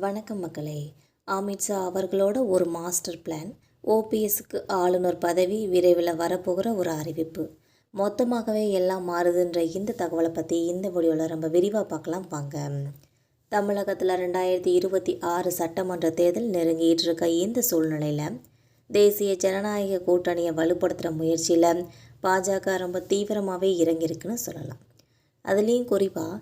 வணக்கம் மக்களே. அமித்ஷா அவர்களோட ஒரு மாஸ்டர் பிளான். ஓபிஎஸ்க்கு ஆளுநர் பதவி விரைவில் வரப்போகிற ஒரு அறிவிப்பு. மொத்தமாகவே எல்லாம் மாறுதுன்ற இந்த தகவலை பற்றி இந்த வீடியோவில் ரொம்ப விரிவாக பார்க்கலாம் வாங்க. தமிழகத்தில் 2026 சட்டமன்ற தேர்தல் நெருங்கிட்டு இருக்க இந்த சூழ்நிலையில் தேசிய ஜனநாயக கூட்டணியை வலுப்படுத்துகிற முயற்சியில் பாஜக ரொம்ப தீவிரமாகவே இறங்கியிருக்குன்னு சொல்லலாம். அதுலேயும் குறிப்பாக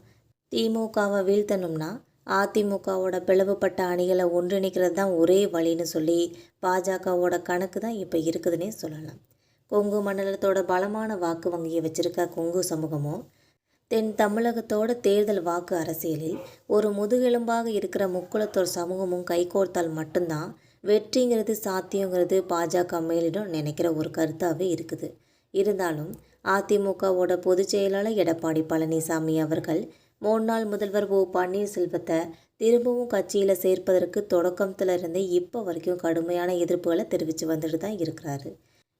திமுகவை வீழ்த்தணும்னா அதிமுகவோட பிளவுபட்ட அணிகளை ஒன்றிணைக்கிறது தான் ஒரே வழின்னு சொல்லி பாஜகவோட கணக்கு தான் இப்போ இருக்குதுன்னே சொல்லலாம். கொங்கு மண்டலத்தோட பலமான வாக்கு வங்கியை வச்சிருக்க கொங்கு சமூகமும் தென் தமிழகத்தோட தேர்தல் வாக்கு அரசியலில் ஒரு முதுகெலும்பாக இருக்கிற முக்குளத்தோர் சமூகமும் கைகோர்த்தால் மட்டும்தான் வெற்றிங்கிறது சாத்தியங்கிறது பாஜக மேலிடம் நினைக்கிற ஒரு கருத்தாகவே இருக்குது. இருந்தாலும் அதிமுகவோட பொதுச் செயலாளர் எடப்பாடி பழனிசாமி அவர்கள் முன்னாள் முதல்வர் ஓ பன்னீர்செல்வத்தை திரும்பவும் கட்சியில் சேர்ப்பதற்கு தொடக்கத்திலிருந்து இப்போ வரைக்கும் கடுமையான எதிர்ப்புகளை தெரிவித்து வந்துட்டு தான் இருக்கிறாரு.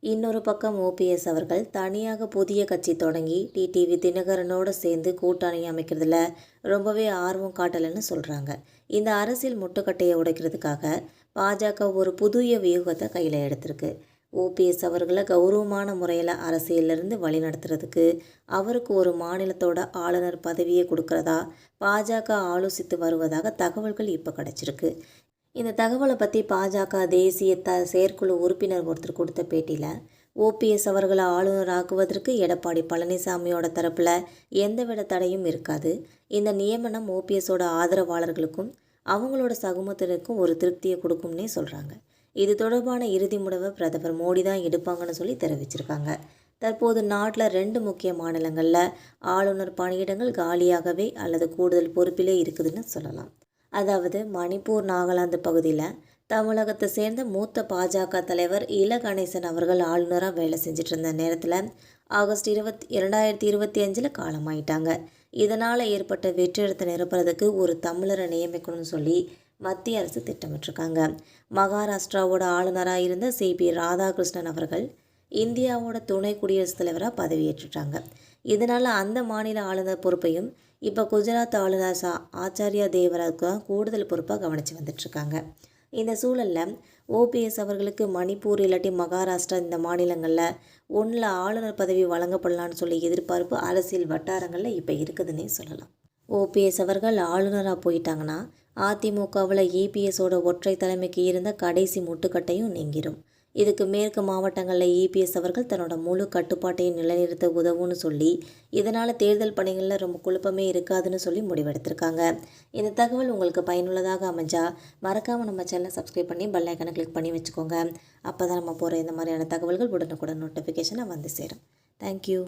இன்னொரு பக்கம் ஓபிஎஸ் அவர்கள் தனியாக புதிய கட்சி தொடங்கி டிடிவி தினகரனோடு சேர்ந்து கூட்டணி அமைக்கிறதுல ரொம்பவே ஆர்வம் காட்டலைன்னு சொல்கிறாங்க. இந்த அரசியல் முட்டுக்கட்டையை உடைக்கிறதுக்காக பாஜக ஒரு புதிய வியூகத்தை கையில் எடுத்திருக்கு. ஓபிஎஸ் அவர்களை கௌரவமான முறையில் அரசியலிருந்து வழி நடத்துறதுக்கு அவருக்கு ஒரு மாநிலத்தோட ஆளுநர் பதவியை கொடுக்கறதா பாஜக ஆலோசித்து வருவதாக தகவல்கள் இப்போ கிடச்சிருக்கு. இந்த தகவலை பற்றி பாஜக தேசிய செயற்குழு உறுப்பினர் ஒருத்தர் கொடுத்த பேட்டியில் ஓபிஎஸ் அவர்களை ஆளுநர் ஆக்குவதற்கு எடப்பாடி பழனிசாமியோட தரப்பில் எந்தவித தடையும் இருக்காது. இந்த நியமனம் ஓபிஎஸோட ஆதரவாளர்களுக்கும் அவங்களோட சகுமத்தினருக்கும் ஒரு திருப்தியை கொடுக்கும்னே சொல்கிறாங்க. இது தொடர்பான இறுதி முடிவை பிரதமர் மோடி தான் எடுப்பாங்கன்னு சொல்லி தெரிவிச்சிருக்காங்க. தற்போது நாட்டில் 2 முக்கிய மாநிலங்களில் ஆளுநர் பணியிடங்கள் காலியாகவே அல்லது கூடுதல் பொறுப்பிலே இருக்குதுன்னு சொல்லலாம். அதாவது மணிப்பூர், நாகாலாந்து பகுதியில் தமிழகத்தை சேர்ந்த மூத்த பாஜக தலைவர் இல கணேசன் அவர்கள் ஆளுநராக வேலை செஞ்சுட்டு இருந்த நேரத்தில் ஆகஸ்ட் 2025 காலமாயிட்டாங்க. இதனால் ஏற்பட்ட வெற்றிடத்தை நிரப்புறதுக்கு ஒரு தமிழரை நியமிக்கணும்னு சொல்லி மத்திய அரசு திட்டமிட்டிருக்காங்க. மகாராஷ்டிராவோட ஆளுநராக இருந்த சிபி ராதாகிருஷ்ணன் அவர்கள் இந்தியாவோட துணை குடியரசுத் தலைவராக பதவியேற்றுட்டாங்க. இதனால் அந்த மாநில ஆளுநர் பொறுப்பையும் இப்போ குஜராத் ஆளுநர் ஆச்சாரியா தேவராவுக்கு தான் கூடுதல் பொறுப்பாக கவனித்து வந்துட்டுருக்காங்க. இந்த சூழலில் ஓபிஎஸ் அவர்களுக்கு மணிப்பூர் இல்லாட்டி மகாராஷ்டிரா இந்த மாநிலங்களில் ஒன்றில் ஆளுநர் பதவி வழங்கப்படலான்னு சொல்லி எதிர்பார்ப்பு அரசியல் வட்டாரங்களில் இப்போ இருக்குதுன்னே சொல்லலாம். ஓபிஎஸ் அவர்கள் ஆளுநராக போயிட்டாங்கன்னா அதிமுகவில் இபிஎஸோட ஒற்றை தலைமைக்கு இருந்த கடைசி முட்டுக்கட்டையும் நீங்கிடும். இதுக்கு மேற்கு மாவட்டங்களில் இபிஎஸ் அவர்கள் தன்னோட முழு கட்டுப்பாட்டையும் நிலைநிறுத்த உதவும்னு சொல்லி இதனால் தேர்தல் பணிகளில் ரொம்ப குழப்பமே இருக்காதுன்னு சொல்லி முடிவெடுத்திருக்காங்க. இந்த தகவல் உங்களுக்கு பயனுள்ளதாக அமைஞ்சா மறக்காமல் நம்ம சேனலை சப்ஸ்கிரைப் பண்ணி பெல் ஐக்கானை கிளிக் பண்ணி வச்சுக்கோங்க. அப்போ தான் நம்ம போகிற இந்த மாதிரியான தகவல்கள் உடனுக்குடன் நோட்டிஃபிகேஷனை வந்து சேரும். தேங்க்யூ.